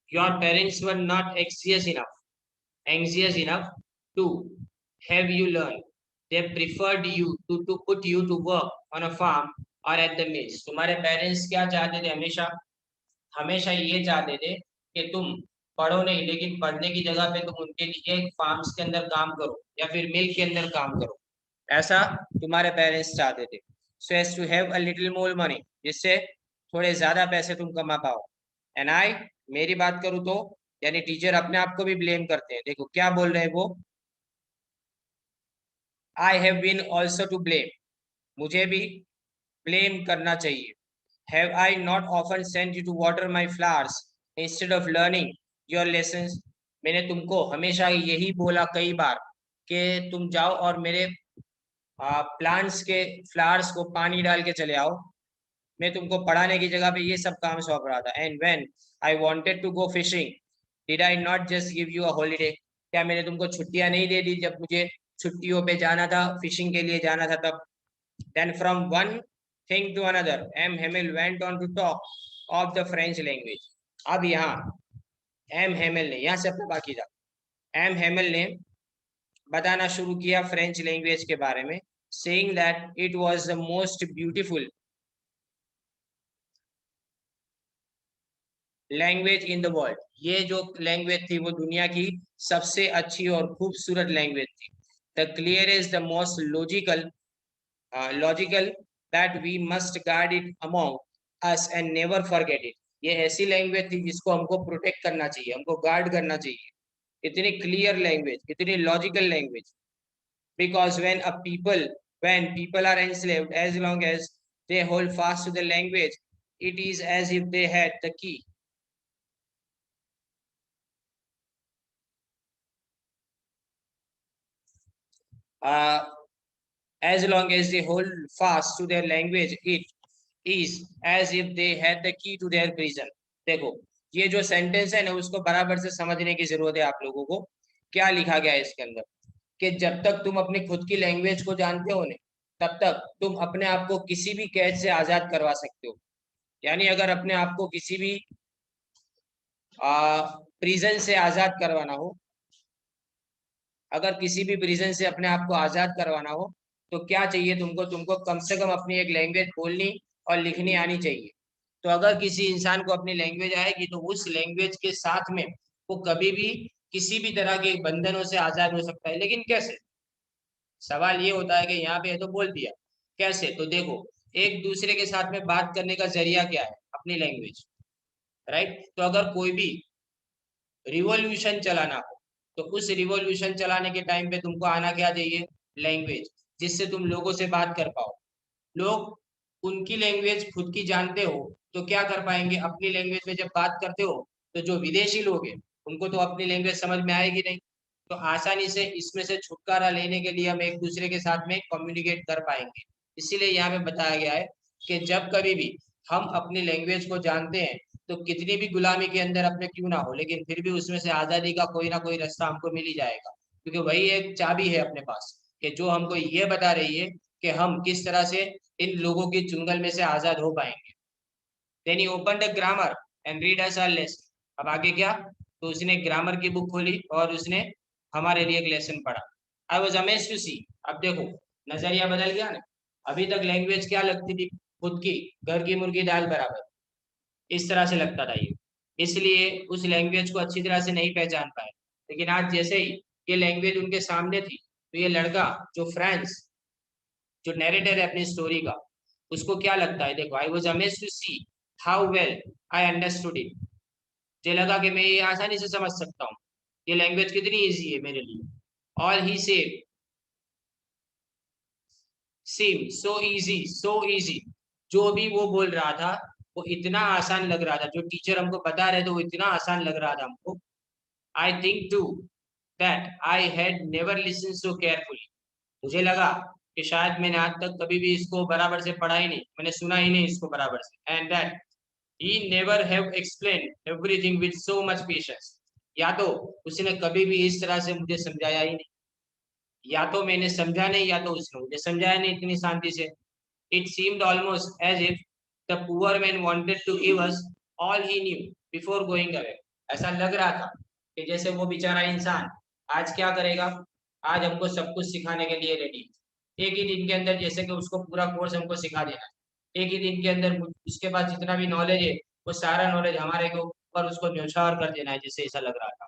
Your parents were not anxious enough to have you learn. They preferred you to put you to work on a farm or at the mills. तुम्हारे parents क्या चाहते थे? हमेशा हमेशा ये चाहते थे कि तुम पढ़ो नहीं, लेकिन पढ़ने की जगह पे तुम उनके लिए फार्म्स के अंदर काम करो या फिर मिल के अंदर काम करो। ऐसा तुम्हारे पेरेंट्स चाहते थे। So as to have a little more money, जिससे थोड़े ज्यादा पैसे तुम कमा पाओ। एंड आई, मेरी बात करूं तो, यानी टीचर अपने आप को भी ब्लेम करते हैं। देखो क्या बोल रहे हैं वो, I have been also to blame, मुझे भी ब्लेम करना चाहिए। Have I not often sent you to water my flowers instead of learning your lessons, मैंने तुमको हमेशा यही बोला कई बार कि तुम जाओ और मेरे प्लांट्स के फ्लावर्स को पानी डाल के चले आओ। मैं तुमको पढ़ाने की जगह पे ये सब काम सौंप रहा था। And when I wanted to go fishing did I not just give you a holiday, क्या मैंने तुमको छुट्टियां नहीं दे दी जब मुझे छुट्टियों पे जाना था, फिशिंग के लिए जाना था तब? Then from one thing to another M Hamel went on to talk of the French language. अब यहाँ एम हेमिल ने, यहाँ से अपना बाकी था, एम हेमिल ने बताना शुरू किया फ्रेंच लैंग्वेज के बारे में, saying that it was the most beautiful language in the world. ये जो लैंग्वेज थी वो दुनिया की सबसे अच्छी और खूबसूरत लैंग्वेज थी। The clear is the most logical that we must guard it among us and never forget it. ये ऐसी लैंग्वेज थी जिसको हमको प्रोटेक्ट करना चाहिए, हमको गार्ड करना चाहिए। इतनी क्लियर लैंग्वेज, इतनी logical language. Because when people are enslaved, as long as they hold fast to the language, it is as if they had the key. As long as they hold fast to their language, it is as if they had the key to their prison. देखो ये जो sentence है ना, उसको बराबर से समझने की जरूरत है आप लोगों को। क्या लिखा गया है इसके अंदर, कि जब तक तुम अपनी खुद की लैंग्वेज को जानते हो ना, तब तक तुम अपने आप को किसी भी कैद से आजाद करवा सकते हो। यानी अगर अपने आप को किसी भी प्रिजन से आजाद करवाना हो, अगर किसी भी प्रिजन से अपने आप को आजाद करवाना हो, तो क्या चाहिए तुमको? तुमको कम से कम अपनी एक लैंग्वेज बोलनी और लिखनी आनी चाहिए। तो अगर किसी इंसान को अपनी लैंग्वेज आएगी तो उस लैंग्वेज के साथ में वो कभी भी किसी भी तरह के बंधनों से आजाद हो सकता है। लेकिन कैसे? सवाल ये होता है कि यहाँ पे तो बोल दिया, कैसे? तो देखो, एक दूसरे के साथ में बात करने का जरिया क्या है? अपनी लैंग्वेज, राइट? तो अगर कोई भी रिवॉल्यूशन चलाना हो, तो उस रिवॉल्यूशन चलाने के टाइम पे तुमको आना क्या चाहिए? लैंग्वेज, जिससे तुम लोगों से बात कर पाओ। लोग उनकी लैंग्वेज खुद की जानते हो तो क्या कर पाएंगे? अपनी लैंग्वेज में जब बात करते हो तो जो विदेशी लोग हैं उनको तो अपनी लैंग्वेज समझ में आएगी नहीं, तो आसानी से इसमें से छुटकारा लेने के लिए हम एक दूसरे के साथ में कम्युनिकेट कर पाएंगे। इसीलिए यहाँ पे बताया गया है कि जब कभी भी हम अपनी लैंग्वेज को जानते हैं, तो कितनी भी गुलामी के अंदर अपने क्यों ना हो, लेकिन फिर भी उसमें से आजादी का कोई ना कोई रास्ता हमको मिल ही जाएगा। क्योंकि वही एक चाबी है अपने पास कि जो हमको ये बता रही है कि हम किस तरह से इन लोगों के चुंगल में से आजाद हो पाएंगे। Then he open the grammar and read us a lesson. अब आगे क्या? तो उसने ग्रामर की बुक खोली और उसने हमारे लिए एक लेसन पढ़ा। आई वॉज अमेज्ड टू सी। अब देखो, नजरिया बदल गया ना। अभी तक लैंग्वेज क्या लगती थी? खुद की घर की मुर्गी दाल बराबर, इस तरह से लगता था ये। इसलिए उस लैंग्वेज को अच्छी तरह से नहीं पहचान पाए। लेकिन आज जैसे ही ये लैंग्वेज उनके सामने थी, तो ये लड़का जो फ्रांस, जो नैरेटर है अपनी स्टोरी का, उसको क्या लगता है? देखो, I was amazed to see how well I understood it. मुझे लगा कि मैं ये आसानी से समझ सकता हूँ, ये लैंग्वेज कितनी इजी है मेरे लिए। All he said same so easy, जो भी वो बोल रहा था वो इतना आसान लग रहा था। जो टीचर हमको बता रहे थे वो इतना आसान लग रहा था हमको। I think too that I had never listen so carefully. मुझे लगा कि शायद मैंने आज तक कभी भी इसको बराबर से पढ़ा ही नहीं, मैंने सुना ही नहीं इसको बराबर से। And that he never have explain everything with so much patience. या तो उसने कभी भी इस तरह से मुझे समझाया ही नहीं, या तो मैंने समझा नहीं, या तो उसने मुझे समझाया नहीं इतनी शांति से। It seemed almost as if the poor man wanted to give us all he knew before going away. ऐसा लग रहा था कि जैसे वो बेचारा इंसान आज क्या करेगा, आज हमको सब कुछ सिखाने के लिए रेडी, एक ही दिन के अंदर जैसे कि उसको पूरा कोर्स हमको सिखा देना है, एक ही दिन के अंदर उसके पास जितना भी नॉलेज है वो सारा नॉलेज हमारे के ऊपर उसको न्यौछावर कर देना है, जैसे ऐसा लग रहा था।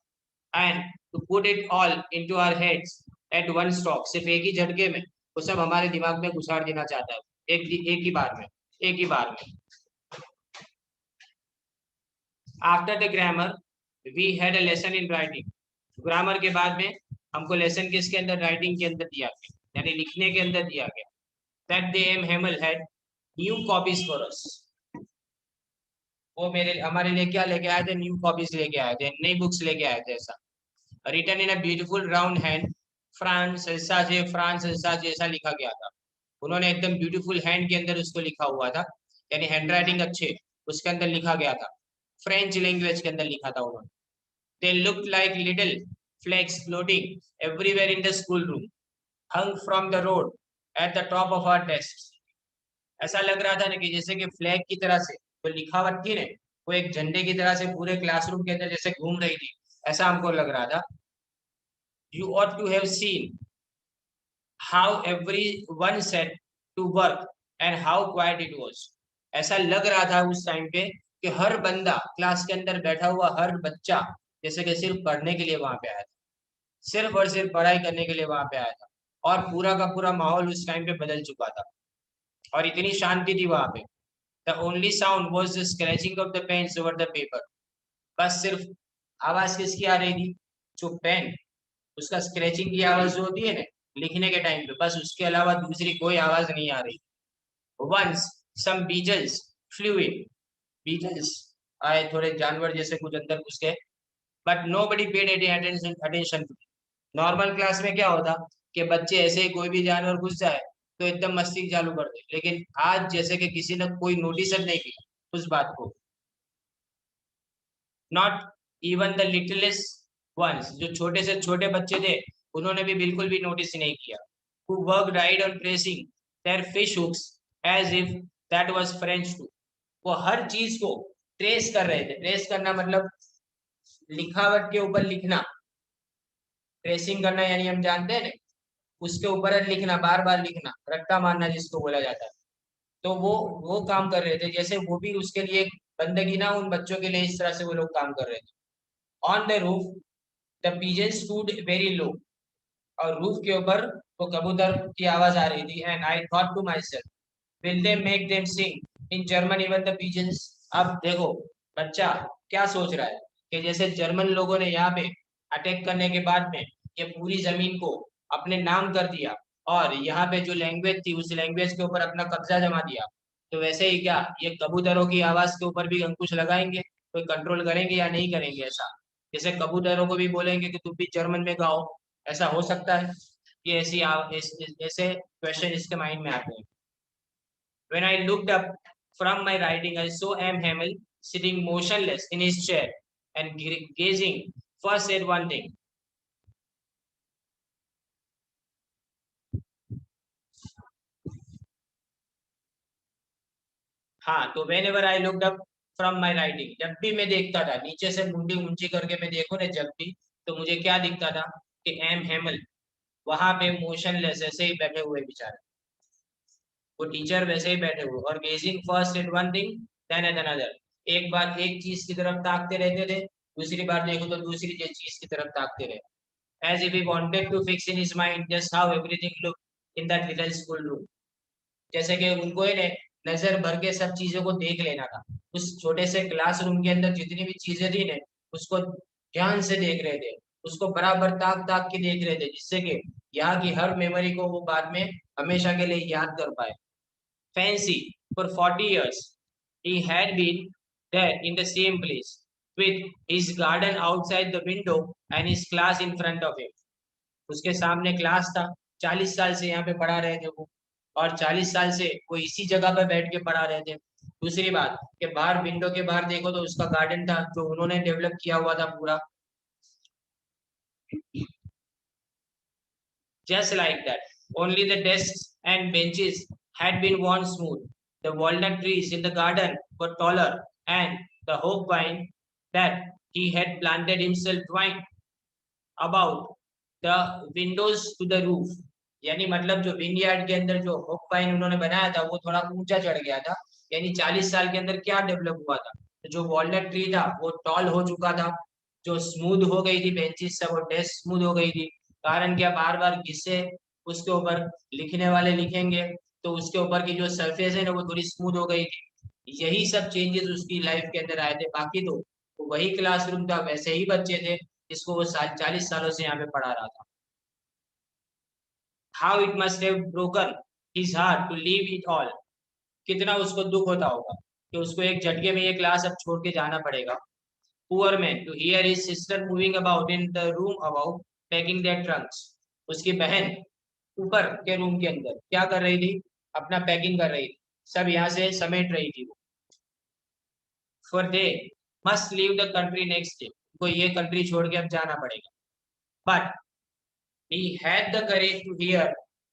And to put it all into our heads at one stroke, सिर्फ एक ही झटके में वो सब हमारे दिमाग में घुसाड़ देना चाहता है, एक ही बार में, एक ही बार में। After the grammar we had a lesson in writing, grammar के बाद में हमको लेसन किसके अंदर, राइटिंग के अंदर दिया गया, यानी लिखने के अंदर दिया गया। That day M Hamel had new copies for us, वो मेरे हमारे लिए क्या लेके आए थे, न्यू कॉपीज लेके आए थे, नई बुक्स लेके आए थे। ऐसा written in a beautiful round hand, France Alsace, France Alsace ऐसा लिखा गया था। उन्होंने एकदम ब्यूटीफुल हैंड के अंदर उसको लिखा हुआ था, यानी हैंडराइटिंग अच्छे उसके अंदर लिखा गया था, फ्रेंच लैंग्वेज के अंदर लिखा था उन्होंने। They looked like little flakes floating everywhere in the schoolroom, hung from the road at the top of our desks. ऐसा लग रहा था ना कि जैसे कि फ्लैग की तरह से तो लिखावट थी ना, वो एक झंडे की तरह से पूरे क्लासरूम के अंदर जैसे घूम रही थी, ऐसा हमको लग रहा था। You ought to have seen how everyone said to work and how quiet it was. ऐसा लग रहा था उस टाइम पे कि हर बंदा क्लास के अंदर बैठा हुआ, हर बच्चा जैसे कि सिर्फ पढ़ने के लिए वहां पे आया था, सिर्फ और सिर्फ पढ़ाई करने के लिए वहां पे आया था, और पूरा का पूरा माहौल उस टाइम पे बदल चुका था और इतनी शांति थी वहां पे। The only sound was the scratching of the pens over the paper, बस सिर्फ आवाज किसकी आ रही थी, जो पेन उसका स्क्रैचिंग की आवाज जो होती है ना लिखने के टाइम पे, बस उसके अलावा दूसरी कोई आवाज नहीं आ रही। वंस सम बीजल्स फ्लू इन, बीजल्स आए, थोड़े जानवर जैसे कुछ अंदर घुस गए, but nobody paid any attention to. Normal class में क्या होता कि बच्चे ऐसे ही कोई भी जानवर घुस जाए तो एकदम मस्ती चालू कर दे, लेकिन आज जैसे कि किसी ने कोई नोटिस नहीं किया उस बात को। नॉट इवन द लिटिलेस्ट वंस, जो छोटे से छोटे बच्चे थे उन्होंने भी बिल्कुल भी नोटिस नहीं किया। who worked right on tracing their fish hooks as if that was French too, वो हर चीज को ट्रेस कर रहे थे। ट्रेस करना मतलब लिखावट के ऊपर लिखना, ट्रेसिंग करना यानी हम जानते हैं ना, उसके ऊपर लिखना, बार बार लिखना, रट्टा मारना जिसको बोला जाता है। तो वो काम कर रहे थे, जैसे वो भी उसके लिए एक बंदगी ना, उन बच्चों के लिए इस तरह से वो लोग काम कर रहे थे। On the roof the pigeon stood very low, और रूफ के ऊपर वो कबूतर की आवाज आ रही थी। And I thought to myself, will they make them sing in German even the pigeons। अब देखो बच्चा क्या सोच रहा है कि जैसे जर्मन लोगों ने यहाँ पे अटैक करने के बाद में ये पूरी जमीन को अपने नाम कर दिया और यहाँ पे जो लैंग्वेज थी उस लैंग्वेज के ऊपर अपना कब्जा जमा दिया, तो वैसे ही क्या ये कबूतरों की आवाज के ऊपर भी अंकुश लगाएंगे, कोई कंट्रोल करेंगे या नहीं करेंगे? ऐसा जैसे कबूतरों को भी बोलेंगे कि तुम भी जर्मन में गाओ, ऐसा हो सकता है? ये ऐसे क्वेश्चन इसके माइंड में आते हैं। When I looked up from my writing, I saw M. Hamel sitting motionless in his chair and gazing. First said one thing. हाँ, तो when ever I looked up from my writing, जब भी मैं देखता था नीचे से मुंडी ऊंची करके मैं देखू ना जब भी, तो मुझे क्या दिखता था कि एम हेमल वहां पे मोशनलेस ऐसे ही बैठे हुए बेचारे, वो टीचर वैसे ही बैठे हुए और gazing first at one thing then at another, एक बार एक चीज की तरफ ताकते रहते थे, दूसरी बार देखो तो दूसरी चीज की तरफ ताकते रहे, as if he wanted to fix in his mind just how everything look in that little school room. जैसे कि उनको ही नजर भर के सब चीजों को देख लेना था, उस छोटे से क्लासरूम के अंदर जितनी भी चीजें थी ने उसको ध्यान से देख रहे थे, उसको बराबर ताक ताक के देख रहे थे, जिससे कि यहाँ की हर मेमोरी को वो बाद में हमेशा के लिए याद कर पाए। Fancy, for 40 years, he had been there in the same place, with his garden outside the window and his class in front of him. उसके सामने क्लास था, 40 साल से यहाँ पे पढ़ा रहे थे वो, और 40 साल से वो इसी जगह पे बैठ के पढ़ा रहे थे। दूसरी बात कि बाहर विंडो के बाहर देखो तो उसका गार्डन था जो उन्होंने डेवलप किया हुआ था पूरा। Just like that, only the desks and benches had been worn smooth. The walnut trees in the garden were taller, and the hope vine that he had planted himself twine about the windows to the roof. यानी मतलब जो vineyard के अंदर जो hope pine उन्होंने बनाया था वो थोड़ा ऊंचा चढ़ गया था। यानी 40 साल के अंदर क्या डेवलप हुआ था, तो जो वॉलनट ट्री था वो टॉल हो चुका था, जो स्मूथ हो गई थी बेंचेस सब वो डेस्क स्मूथ हो गई थी। कारण क्या, बार बार घिसे उसके ऊपर लिखने वाले लिखेंगे तो उसके ऊपर की जो सरफेस है ना वो थोड़ी स्मूथ हो गई थी। यही सब चेंजेस उसकी लाइफ के अंदर आए थे। बाकी तो वही क्लासरूम था, वैसे ही बच्चे थे जिसको वो 40 सालों से यहाँ पे पढ़ा रहा था। How it must have broken his heart to leave it all. कितना उसको दुख होता होगा कि उसको एक झटके में ये क्लास अब छोड़ के जाना पड़ेगा। Poor man to hear his sister moving about in the room about packing their trunks. उसकी बहन ऊपर के रूम के अंदर क्या कर रही थी, अपना पैकिंग कर रही थी, सब यहाँ से समेट रही थी वो। For they must leave the country next day, को ये कंट्री छोड़ के अब जाना पड़ेगा। But he had the courage to hear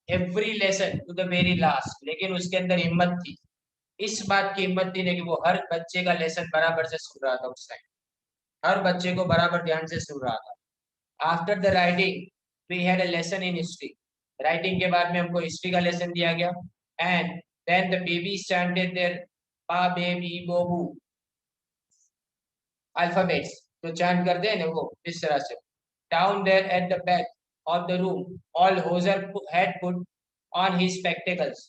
every lesson to the very last। लेकिन उसके अंदर हिम्मत थी, इस बात की हिम्मत थी कि वो हर बच्चे का लेसन बराबर से सुन रहा था। उस टाइम हर बच्चे को बराबर ध्यान से सुन रहा था। After the writing we had a lesson in history. Writing के बाद में हमको हिस्ट्री का लेसन दिया गया। And then the baby standed there पा बेबी बोबू अल्फाबेट्स तो चैंट करते हैं ना वो इस तरह से। Down there at the back of the room all hoser had put on his spectacles।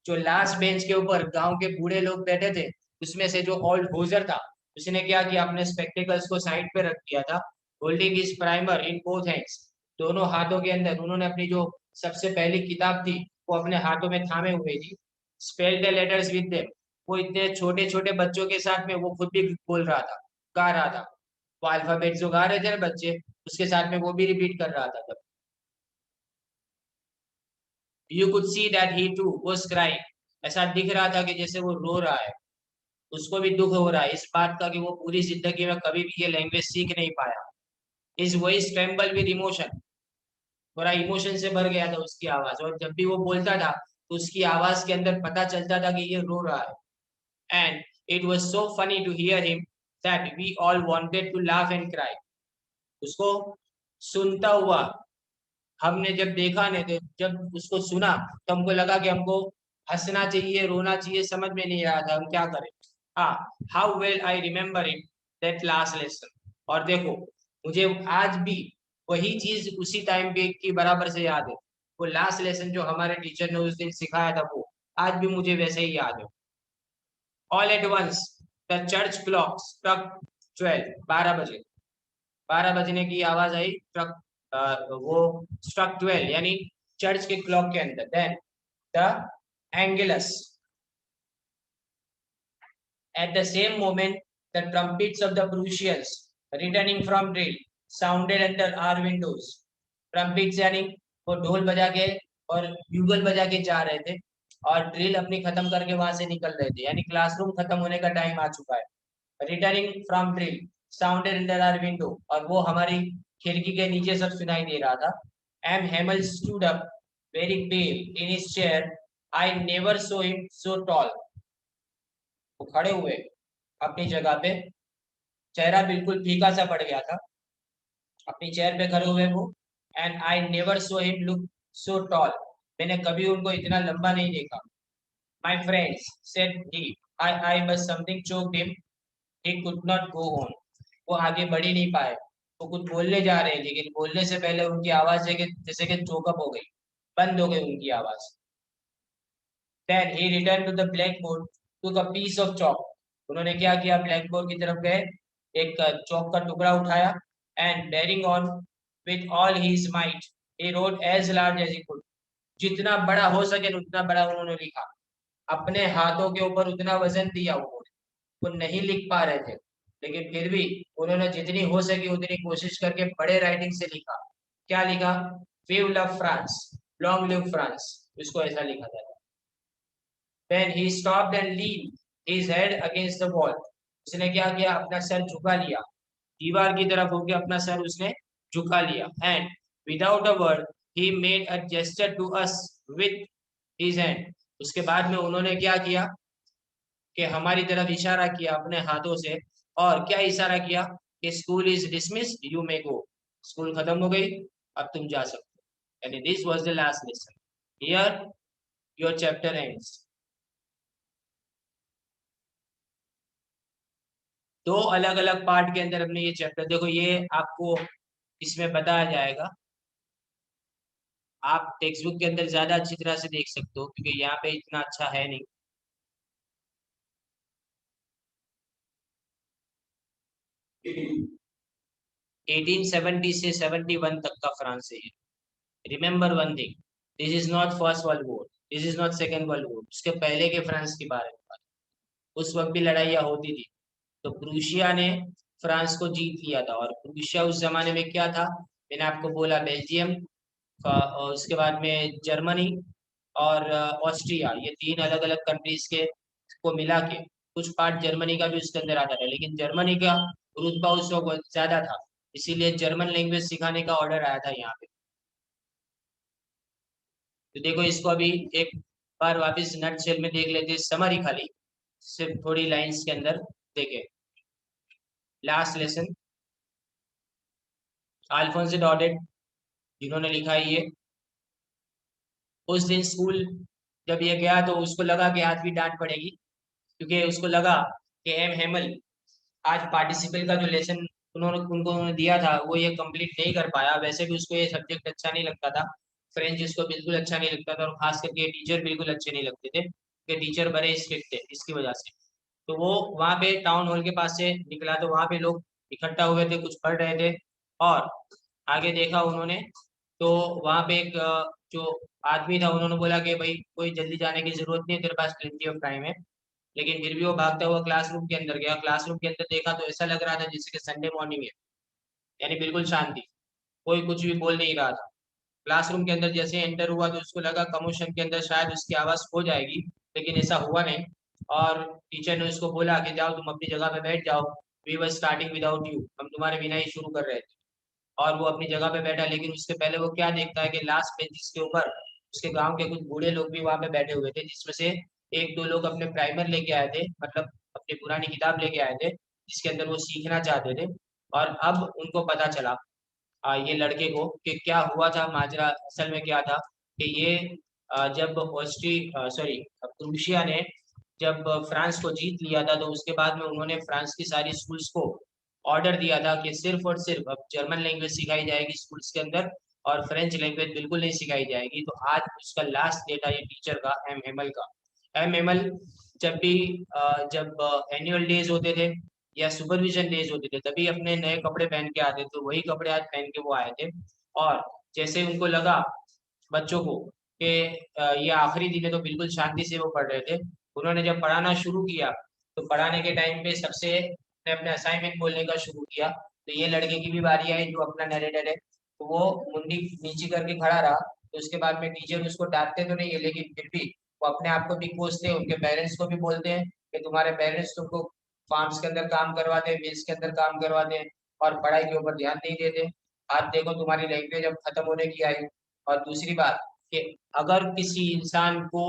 जो लास्ट बेंच के ऊपर गांव के बूढ़े लोग बैठे थे उसमें से जो ओल्ड होजर था उसने क्या किया, अपने स्पेक्टिकल्स को साइड पे रख दिया था। Holding his primer in both hands, दोनों हाथों के अंदर उन्होंने अपनी जो सबसे पहली किताब थी वो अपने हाथों में थामे हुए थी। Spell the letters with them, वो इतने छोटे छोटे बच्चों के साथ में वो खुद भी बोल रहा था, गा रहा था। वो अल्फाबेट जो गा रहे थे ना बच्चे उसके साथ में वो भी रिपीट कर रहा था। तब you could see that he too was crying। ऐसा दिख रहा था कि जैसे वो रो रहा है, उसको भी दुख हो रहा है इस बात का कि वो पूरी जिंदगी में कभी भी ये लैंग्वेज सीख नहीं पाया। His voice trembled with emotion, थोड़ा इमोशन से भर गया था उसकी आवाज, और जब भी वो बोलता था तो उसकी आवाज के अंदर पता चलता था कि ये रो रहा है। And it was so funny to hear him that we all wanted to laugh and cry. उसको सुनता हुआ हमने जब देखा नहीं तो जब उसको सुना तो हमको लगा कि हमको हंसना चाहिए रोना चाहिए, समझ में नहीं आ रहा था हम क्या करें। हाँ, how well I remember it that last lesson. और देखो मुझे आज भी वही चीज उसी टाइम पे की बराबर से याद है। वो लास्ट लेसन जो हमारे टीचर ने उस दिन सिखाया था वो आज भी मुझे वैसे ही याद है। All at once the church clock struck 12। 12 बजे, 12 बजने की आवाज आई। ट्रक वो स्ट्रक 12 यानी चर्च के क्लॉक के अंदर। Then the Angelus at the same moment the trumpets of the Prussians returning from drill sounded under our windows. Trumpets यानी वो ढोल बजा के और ब्यूगल बजा के जा रहे थे और ड्रिल अपनी खत्म करके वहां से निकल रहे थे, यानी क्लासरूम खत्म होने का टाइम आ चुका है। Returning from drill sounded under our window, और वो हमारी खिड़की के नीचे सब सुनाई दे रहा था। M Hamel stood up very pale in his chair, I never saw him so tall. वो खड़े हुए अपनी जगह पे, चेहरा बिल्कुल फीका सा पड़ गया था, अपनी चेयर पे खड़े हुए वो। And I never saw him look so tall, मैंने कभी उनको इतना लंबा नहीं देखा। माय फ्रेंड्स सेड ही, आई बस something choked him, he could not go on। वो आगे बढ़ ही नहीं पाए। वो कुछ बोलने जा रहे थे लेकिन बोलने से पहले उनकी आवाज जैसे कि चोकअप हो गई, बंद हो गई उनकी आवाज। Then he returned to the blackboard, took a piece of chalk। उन्होंने क्या किया, ब्लैक बोर्ड की तरफ गए, एक चौक का टुकड़ा उठाया। And bearing on with all his might he wrote as large as he could। जितना बड़ा हो सके उतना बड़ा उन्होंने लिखा, अपने हाथों के ऊपर उतना वजन दिया उन्होंने। वो नहीं लिख पा रहे थे लेकिन फिर भी उन्होंने जितनी हो सकी उतनी कोशिश करके बड़े राइटिंग से लिखा। क्या लिखा, vive la France, long live France, इसको ऐसा लिखा था। Then he stopped and leaned his head against the wall। उसने क्या किया, अपना सर झुका लिया, दीवार की तरफ होकर अपना सर उसने झुका लिया। And without a word he made a gesture to us with his hand। उसके बाद में उन्होंने क्या किया कि हमारी तरफ इशारा किया अपने हाथों से और क्या इशारा किया कि school is dismissed, you may go, school खत्म हो गई, अब तुम जा सकते हो। यानी this was the last lesson, here your chapter ends. दो अलग अलग पार्ट के अंदर हमने ये चैप्टर, देखो ये आपको इसमें बताया जाएगा, आप टेक्स्ट बुक के अंदर ज्यादा अच्छी तरह से देख सकते हो क्योंकि यहाँ पे इतना अच्छा है नहीं। 1870 से 71 तक का फ्रांस है ये। Remember one thing, this is not first world war, this is not second world war, उसके पहले के फ्रांस के बारे में बात। उस वक्त भी लड़ाइयाँ होती थी। तो प्रूशिया ने फ्रांस को जीत लिया था, और प्रूशिया उस जमाने में क्या था, मैंने आपको बोला बेल्जियम का, और उसके बाद में जर्मनी और ऑस्ट्रिया, ये तीन अलग अलग कंट्रीज के को मिला के कुछ पार्ट जर्मनी का भी उसके अंदर आता था, लेकिन जर्मनी का रुतबा उस वक्त ज्यादा था, इसीलिए जर्मन लैंग्वेज सिखाने का ऑर्डर आया था यहाँ पे। तो देखो इसको अभी एक बार वापस नट शेल में देख लेते, समरी खाली सिर्फ थोड़ी लाइंस के अंदर देखे। लास्ट लेसन, अल्फोंसो डॉडेट जिन्होंने लिखा है ये, उस दिन स्कूल जब ये गया तो उसको लगा कि आज भी डांट पड़ेगी, क्योंकि उसको लगा कि एम हेमल आज पार्टिसिपल का जो लेसन उन्होंने उनको उन्होंने दिया था वो ये कंप्लीट नहीं कर पाया। वैसे भी उसको ये सब्जेक्ट अच्छा नहीं लगता था, फ्रेंच उसको बिल्कुल अच्छा नहीं लगता था, और खास करके टीचर बिल्कुल अच्छे नहीं लगते थे कि टीचर बड़े स्ट्रिक्ट थे इसकी वजह से। तो वो वहाँ पे टाउन हॉल के पास से निकला, तो वहाँ पे लोग इकट्ठा हुए थे, कुछ पढ़ रहे थे, और आगे देखा उन्होंने तो वहाँ पे एक जो आदमी था, उन्होंने बोला कि भाई कोई जल्दी जाने की जरूरत नहीं है, तेरे पास प्लेंटी ऑफ टाइम है। लेकिन फिर भी वो भागता हुआ क्लासरूम के अंदर गया, क्लासरूम के अंदर देखा तो ऐसा लग रहा था जैसे कि संडे मॉर्निंग है, यानी बिल्कुल शांति, कोई कुछ भी बोल नहीं रहा था। क्लासरूम के अंदर जैसे एंटर हुआ तो उसको लगा कमोशन के अंदर शायद उसकी आवाज हो जाएगी, लेकिन ऐसा हुआ नहीं। और टीचर ने उसको बोला कि जाओ तुम अपनी जगह पे बैठ जाओ, we were starting without you, हम तुम्हारे बिना ही शुरू कर रहे थे। और वो अपनी जगह पे बैठा, लेकिन उससे पहले वो क्या देखता है कि लास्ट बेंचेस के ऊपर उसके गांव के कुछ बूढ़े लोग भी वहां पे बैठे हुए थे, जिसमें से एक दो लोग अपने प्राइमर लेके आए थे, मतलब अपनी पुरानी किताब लेके आए थे जिसके अंदर वो सीखना चाहते थे। और अब उनको पता चला ये लड़के को कि क्या हुआ था, माजरा असल में क्या था कि ये जब ऑस्ट्री सॉरी क्रोएशिया ने जब फ्रांस को जीत लिया था, तो उसके बाद में उन्होंने फ्रांस की सारी स्कूल्स को ऑर्डर दिया था कि सिर्फ और सिर्फ अब जर्मन लैंग्वेज सिखाई जाएगी स्कूल्स के अंदर, और फ्रेंच लैंग्वेज बिल्कुल नहीं सिखाई जाएगी। तो आज उसका लास्ट डेट है ये टीचर का, एम हेमल का। एम हेमल जब भी जब एनुअल डेज होते थे या सुपरविजन डेज होते थे, तभी अपने नए कपड़े पहन के आते, तो वही कपड़े आज पहन के वो आए थे। और जैसे उनको लगा बच्चों को कि ये आखिरी दिन है, तो बिल्कुल शांति से वो पढ़ रहे थे। उन्होंने जब पढ़ाना शुरू किया तो पढ़ाने के टाइम पे सबसे ने अपने असाइनमेंट बोलने का शुरू किया। तो ये लड़के की भी बारी आई जो अपना नरेटर है, तो वो मुंडी नीची करके खड़ा रहा। तो उसके बाद में टीचर उसको डांटते तो नहीं है, लेकिन फिर भी वो अपने आप को भी कोसते हैं, उनके पेरेंट्स को भी बोलते हैं कि तुम्हारे पेरेंट्स तुमको फार्म्स के अंदर काम करवाते हैं, मिल्स के अंदर काम करवाते हैं, और पढ़ाई के ऊपर ध्यान नहीं देते। आज देखो तुम्हारी लैंग्वेज अब खत्म होने की आई। और दूसरी बात कि अगर किसी इंसान को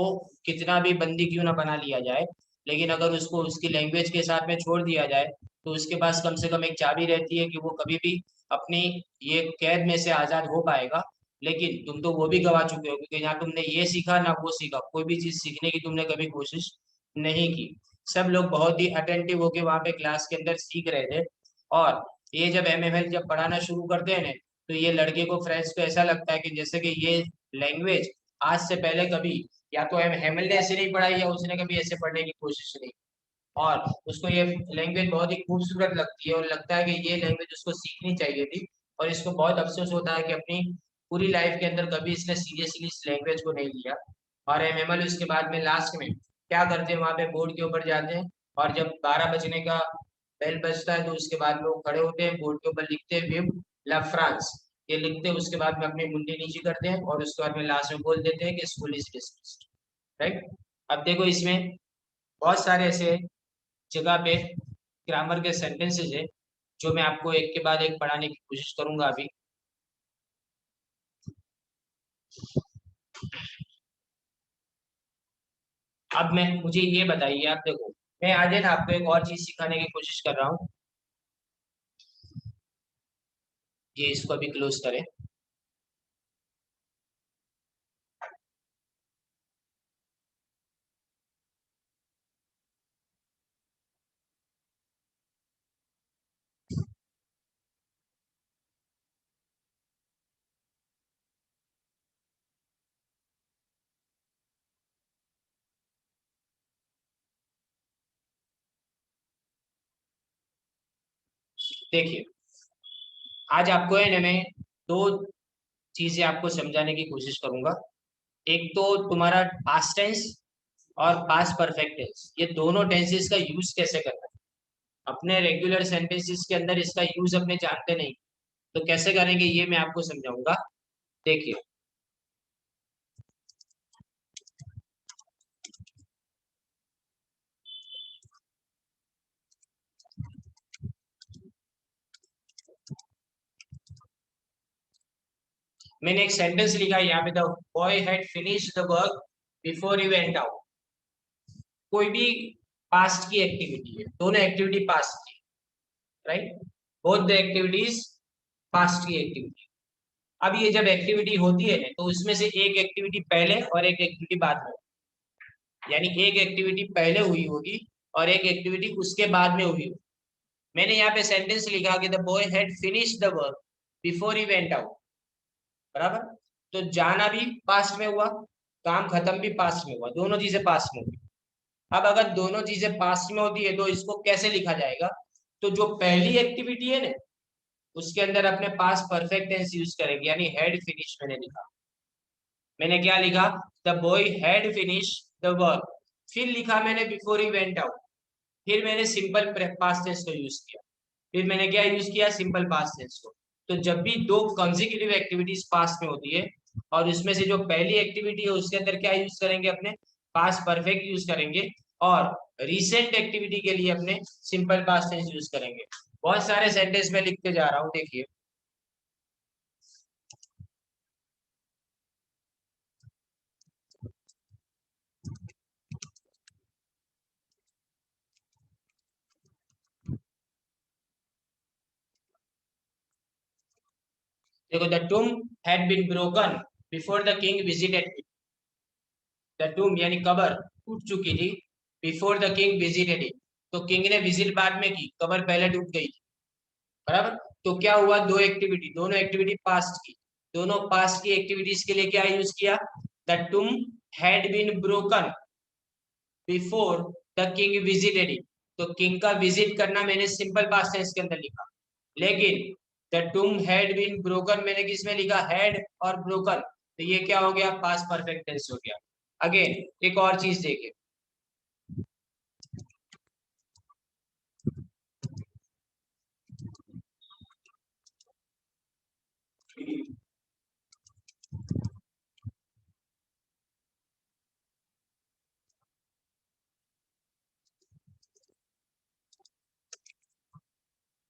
कितना भी बंदी क्यों ना बना लिया जाए, लेकिन अगर उसको उसकी लैंग्वेज के साथ में छोड़ दिया जाए, तो उसके पास कम से कम एक चाबी रहती है कि वो कभी भी अपनी ये कैद में से आजाद हो पाएगा। लेकिन तुम तो वो भी गवा चुके हो, क्योंकि ना तुमने ये सीखा ना वो सीखा, कोई भी चीज सीखने की तुमने कभी कोशिश नहीं की। सब लोग बहुत ही अटेंटिव होके वहां पे क्लास के अंदर सीख रहे थे। और ये जब एमएमएल जब पढ़ाना शुरू करते हैं ना, तो ये लड़के को फ्रेंच को ऐसा लगता है कि जैसे कि ये लैंग्वेज आज से पहले कभी या तो एम हेमल ने ऐसे नहीं पढ़ाई या उसने कभी ऐसे पढ़ने की कोशिश नहीं। और उसको ये लैंग्वेज बहुत ही खूबसूरत लगती है, और लगता है कि ये लैंग्वेज उसको सीखनी चाहिए थी। और इसको बहुत अफसोस होता है कि अपनी पूरी लाइफ के अंदर कभी इसने सीरियसली इस लैंग्वेज को नहीं लिया। और एम एम एल उसके बाद में लास्ट में क्या करते हैं, वहां पे बोर्ड के ऊपर जाते हैं, और जब 12 बजने का बेल बजता है तो उसके बाद में वो खड़े होते हैं, बोर्ड के ऊपर लिखते हैं विव ला फ्रांस, ये लिखते हैं, उसके बाद में अपनी मुंडी नीचे करते हैं, और उसके बाद में लास्ट में बोल देते हैं कि स्कूल इज डिसमिस्ड। राइट। अब देखो इसमें बहुत सारे ऐसे जगह पे ग्रामर के सेंटेंसेस है जो मैं आपको एक के बाद एक पढ़ाने की कोशिश करूंगा अभी। अब मैं मुझे ये बताइए, आप देखो मैं आज है ना आपको एक और चीज सिखाने की कोशिश कर रहा हूँ। ये इसको अभी क्लोज करें। देखिए, आज आपको है ना मैं दो चीजें आपको समझाने की कोशिश करूंगा। एक तो तुम्हारा पास्ट टेंस और पास्ट परफेक्ट टेंस, ये दोनों टेंसेस का यूज कैसे करना है। अपने रेगुलर सेंटेंसेस के अंदर इसका यूज अपने जानते नहीं, तो कैसे करेंगे ये मैं आपको समझाऊंगा। देखिए, मैंने एक सेंटेंस लिखा है यहाँ पे, the boy had finished the work before he went out. कोई भी पास्ट की एक्टिविटी है, दोनों एक्टिविटी पास्ट की, right. Both the activities past की एक्टिविटी। अब ये जब एक्टिविटी होती है तो उसमें से एक एक्टिविटी पहले और एक एक्टिविटी बाद में, यानी एक एक्टिविटी पहले हुई होगी और एक एक्टिविटी उसके बाद में हुई होगी। मैंने यहाँ पे सेंटेंस लिखा कि the boy had finished the work before he went out, बराबर। तो जाना भी पास्ट में हुआ, काम खत्म भी पास्ट में हुआ, दोनों चीजें पास्ट में हुई। अब अगर दोनों चीजें पास्ट में होती है तो इसको कैसे लिखा जाएगा। तो जो पहली एक्टिविटी है ना, उसके अंदर अपने पास परफेक्ट टेंस यूज करेंगे, यानी हैड फिनिश मैंने लिखा। मैंने क्या लिखा, the boy had finish the work. फिर लिखा मैंने बिफोर ही वेंट आउट। फिर मैंने सिंपल पास्ट टेंस को यूज किया। फिर मैंने क्या यूज किया, सिंपल पास्ट टेंस को। तो जब भी दो कंसेक्यूटिव एक्टिविटीज पास्ट में होती है और उसमें से जो पहली एक्टिविटी है उसके अंदर क्या यूज करेंगे, अपने पास्ट परफेक्ट यूज करेंगे। और रिसेंट एक्टिविटी के लिए अपने सिंपल पास्ट टेंस यूज करेंगे। बहुत सारे सेंटेंस में लिखते जा रहा हूँ, देखिए। देखो, the tomb had been broken before the king visited. The tomb यानी कबर टूट चुकी थी, before the king visited it. तो किंग ने विजिट बाद में की, कबर पहले टूट गई थी, बराबर। तो क्या हुआ, दो एक्टिविटी, दोनों एक्टिविटी पास्ट की। दोनों पास्ट की एक्टिविटीज के लिए क्या यूज किया, the tomb had been broken before the king visited it. तो किंग का विजिट करना मैंने सिंपल पास्ट टेंस के अंदर लिखा। लेकिन the tomb had been broken मैंने किस में लिखा, हैड और ब्रोकन, तो ये क्या हो गया, पास्ट परफेक्ट टेंस हो गया। अगेन एक और चीज देखें।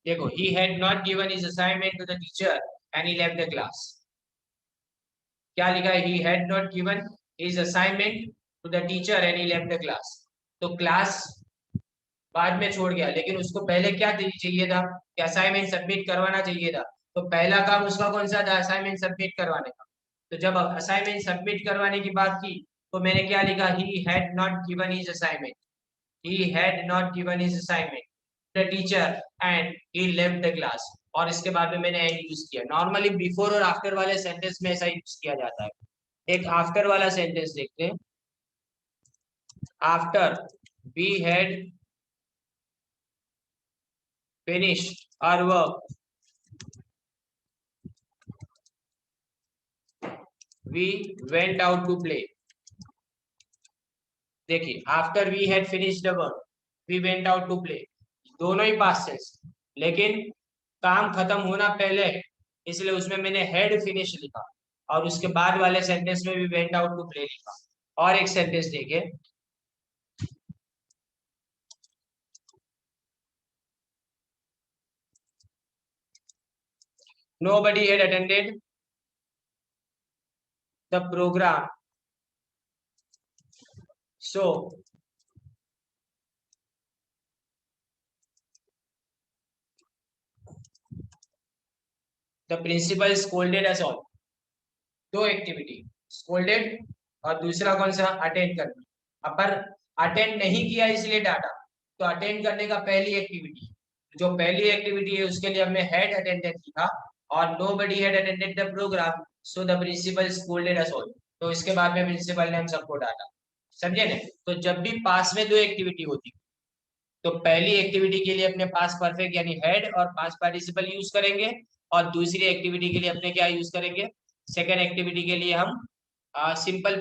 देखो, he had not given his assignment to the teacher and he left the class। क्या लिखा है, he had not given his assignment to the teacher and he left the class। तो क्लास बाद में छोड़ गया, लेकिन उसको पहले क्या चाहिए था, कि असाइनमेंट सबमिट करवाना चाहिए था। तो पहला काम उसका कौन सा था, असाइनमेंट सबमिट करवाने का। तो जब असाइनमेंट सबमिट करवाने की बात की, तो मैंने क्या लिखा, he had not given his assignment. he had not given his assignment to the teacher and he left the class। और इसके बाद में मैंने एंड यूज किया। नॉर्मली बिफोर और आफ्टर वाले सेंटेंस में ऐसा यूज किया जाता है। एक आफ्टर वाला सेंटेंस देखते हैं। After we had finished our work we went out to play. देखिए, after we had finished the work we went out to play, दोनों ही पास्ट टेंस, लेकिन काम खत्म होना पहले है, इसलिए उसमें मैंने हैड फिनिश लिखा। और उसके बाद वाले सेंटेंस में भी वेंट आउट टू प्ले लिखा। और एक सेंटेंस देखिए। Nobody had attended the program, so the principal scolded us all. दो एक्टिविटी, स्कोल्डेड और दूसरा कौन सा, अटेंड करना। अपर अटेंड नहीं किया इसलिए डाटा, तो अटेंड करने का पहली एक्टिविटी, जो पहली एक्टिविटी है उसके लिए हमने हैड अटेंडेड लिखा और nobody had attended the programme, so the principal scolded us all. तो इसके बाद में प्रिंसिपल ने हम सबको डाटा, समझे ना। तो जब भी पास में दो एक्टिविटी होती, तो पहली एक्टिविटी के लिए अपने पास परफेक्ट यानी हेड और पास पार्टिसिपल यूज करेंगे, और दूसरी एक्टिविटी के लिए अपने क्या यूज करेंगे, सेकेंड एक्टिविटी के लिए हम सिंपल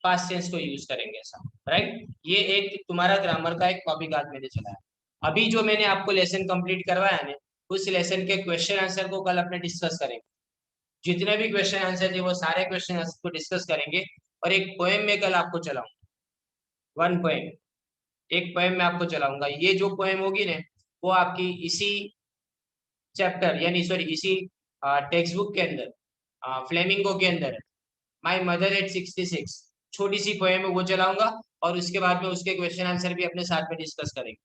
पास्ट टेंस को यूज करेंगे, ऐसा राइट। ये एक तुम्हारा ग्रामर का एक कॉपी कार्ड मैंने चलाया। अभी जो मैंने आपको लेसन कंप्लीट करवाया ना, उस लेसन के क्वेश्चन आंसर को कल अपने डिस्कस करेंगे। जितने भी क्वेश्चन आंसर थे वो सारे क्वेश्चन आंसर को डिस्कस करेंगे, और एक पोएम में कल आपको चलाऊंगा, वन पोएम, एक पोएम में आपको चलाऊंगा। ये जो पोएम होगी ना, वो आपकी इसी चैप्टर यानी सॉरी इसी टेक्स्ट बुक के अंदर, फ्लेमिंगो के अंदर, माई मदर एट 66, छोटी सी पोएम है वो चलाऊंगा, और उसके बाद में उसके क्वेश्चन आंसर भी अपने साथ में डिस्कस करेंगे।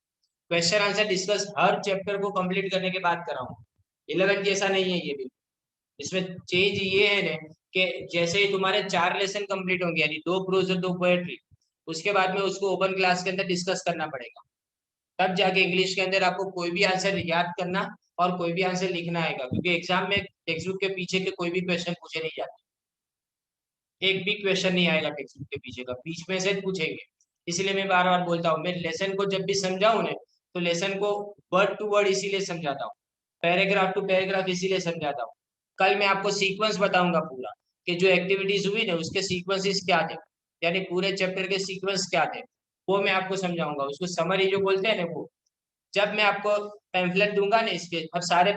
क्वेश्चन आंसर डिस्कस हर चैप्टर को कंप्लीट करने के बाद कराऊंगा। 11 जैसा नहीं है ये भी, इसमें चेंज ये है ना कि जैसे ही तुम्हारे 4 लेसन कंप्लीट होंगे, यानी 2 प्रोज और 2 पोएट्री, उसके बाद में उसको ओपन क्लास के अंदर डिस्कस करना पड़ेगा, तब जाके इंग्लिश के अंदर आपको कोई भी आंसर याद करना और कोई भी आंसर लिखना आएगा, क्योंकि एग्जाम में टेक्स्ट बुक के पीछे के कोई भी क्वेश्चन पूछे नहीं जाते, एक भी क्वेश्चन नहीं आएगा टेक्स्ट बुक के पीछे का, बीच में से पूछेंगे। इसलिए मैं बार बार बोलता हूँ, मैं लेसन को जब भी समझाऊं ना, तो लेसन को वर्ड टू वर्ड इसीलिए समझाता हूँ, पैराग्राफ टू पैराग्राफ इसीलिए समझाता हूँ। कल मैं आपको सीक्वेंस बताऊंगा पूरा, कि जो एक्टिविटीज हुई ना उसके सीक्वेंसेस क्या थे, यानी पूरे चैप्टर के सीक्वेंस क्या थे, वो मैं आपको समझाऊंगा। उसको समरी जो बोलते हैं ना, वो जब मैं आपको पैम्फलेट दूंगा ना इसके, और सारे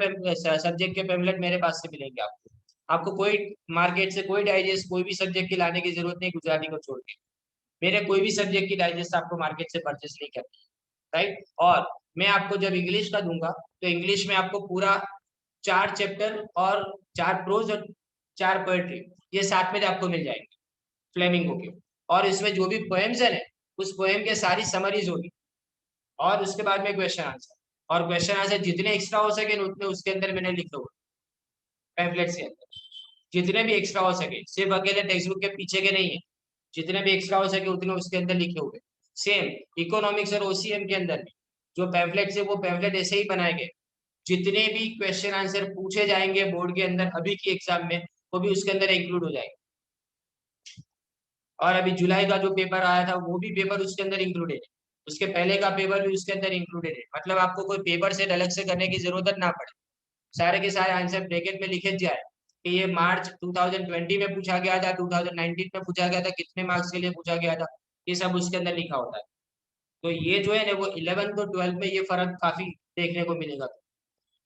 सब्जेक्ट के पैम्फलेट मेरे पास से मिलेंगे आपको। आपको कोई मार्केट से कोई डाइजेस्ट कोई भी सब्जेक्ट की लाने की जरूरत नहीं, गुजराती को छोड़ के। मेरे कोई भी सब्जेक्ट की डाइजेस्ट आपको मार्केट से परचेस नहीं करनी, राइट। और मैं आपको जब इंग्लिश का दूंगा, तो इंग्लिश में आपको पूरा 4 चैप्टर और 4 प्रोज और 4 पोएट्री, ये साथ में आपको मिल जाएंगे फ्लेमिंगो के। और इसमें जो भी पोएम्स है ना, उस पोएम के सारी समरीज होगी, और उसके बाद में क्वेश्चन आंसर, और क्वेश्चन आंसर जितने एक्स्ट्रा हो सके उतने उसके अंदर मैंने लिखे हुए पैम्फलेट्स के अंदर, जितने भी एक्स्ट्रा हो सके, सिर्फ अकेले टेक्स्ट बुक के पीछे के नहीं है, जितने भी एक्स्ट्रा हो सके उतने उसके अंदर लिखे हुए। सेम इकोनॉमिक्स और ओसीएम के अंदर भी जो पैम्फलेट है वो पैम्फलेट ऐसे ही बनाए गए, जितने भी क्वेश्चन आंसर पूछे जाएंगे बोर्ड के अंदर अभी की एग्जाम में, वो भी उसके अंदर इंक्लूड हो जाएंगे। और अभी जुलाई का जो पेपर आया था वो भी पेपर उसके अंदर इंक्लूडेड है, उसके पहले का पेपर भी उसके अंदर इंक्लूडेड है। मतलब आपको कोई पेपर सेट अलग से करने की जरूरत ना पड़े, सारे के सारे आंसर ब्रैकेट में लिखे जाए कि ये मार्च 2020 में पूछा गया था, 2019 में पूछा गया था, कितने मार्क्स के लिए पूछा गया था, ये सब उसके अंदर लिखा होता है। तो ये जो है ना वो 11th और 12th में ये फर्क काफी देखने को मिलेगा।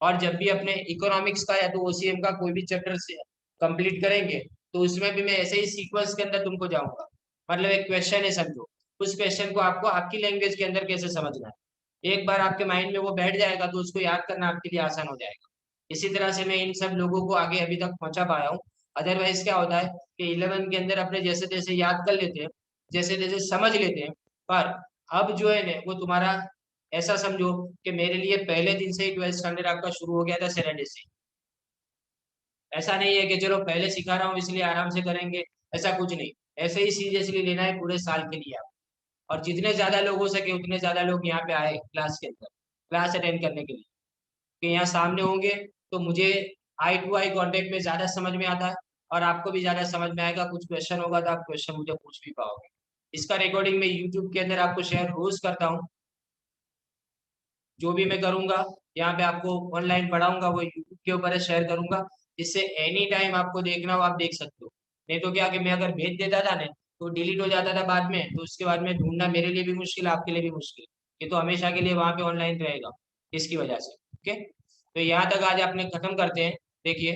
और जब भी अपने इकोनॉमिक्स का या तो ओसीएम का कोई भी चैप्टर से कंप्लीट करेंगे, तो उसमें भी मैं ऐसे ही सीक्वेंस के अंदर तुमको जाऊंगा। मतलब एक क्वेश्चन है समझो, उस क्वेश्चन को आपको आपकी लैंग्वेज के अंदर कैसे समझना है, एक बार आपके माइंड में वो बैठ जाएगा तो उसको याद करना आपके लिए आसान हो जाएगा। इसी तरह से मैं इन सब लोगों को आगे अभी तक पहुंचा पाया हूँ। अदरवाइज क्या होता है कि 11 के अंदर अपने जैसे जैसे याद कर लेते हैं, जैसे जैसे समझ लेते हैं, पर अब जो है ना वो तुम्हारा ऐसा समझो कि मेरे लिए पहले दिन से ही 12th स्टैंडर्ड आपका शुरू हो गया था सेरेंडे से। ऐसा नहीं है कि चलो पहले सिखा रहा हूँ इसलिए आराम से करेंगे, ऐसा कुछ नहीं। ऐसे ही सीरियसली लेना है पूरे साल के लिए आप। और जितने ज्यादा लोग हो सके उतने ज्यादा लोग यहाँ पे आए क्लास के अंदर, क्लास अटेंड करने के लिए, कि यहाँ सामने होंगे तो मुझे आई टू आई कांटेक्ट में ज्यादा समझ में आता है, और आपको भी ज्यादा समझ में आएगा। कुछ क्वेश्चन होगा तो आप क्वेश्चन मुझे पूछ भी पाओगे। इसका रिकॉर्डिंग मैं यूट्यूब के अंदर आपको शेयर रोज करता हूँ, जो भी मैं करूंगा यहाँ पे आपको ऑनलाइन पढ़ाऊंगा वो यूट्यूब के ऊपर शेयर करूंगा, जिससे एनी टाइम आपको देखना हो आप देख सकते हो। नहीं तो क्या कि मैं अगर भेज देता था ना तो डिलीट हो जाता था बाद में, तो उसके बाद में ढूंढना मेरे लिए भी मुश्किल, आपके लिए भी मुश्किल। ये तो हमेशा के लिए वहां पे ऑनलाइन रहेगा इसकी वजह से। ओके, तो यहाँ तक आज आपने खत्म करते हैं। देखिए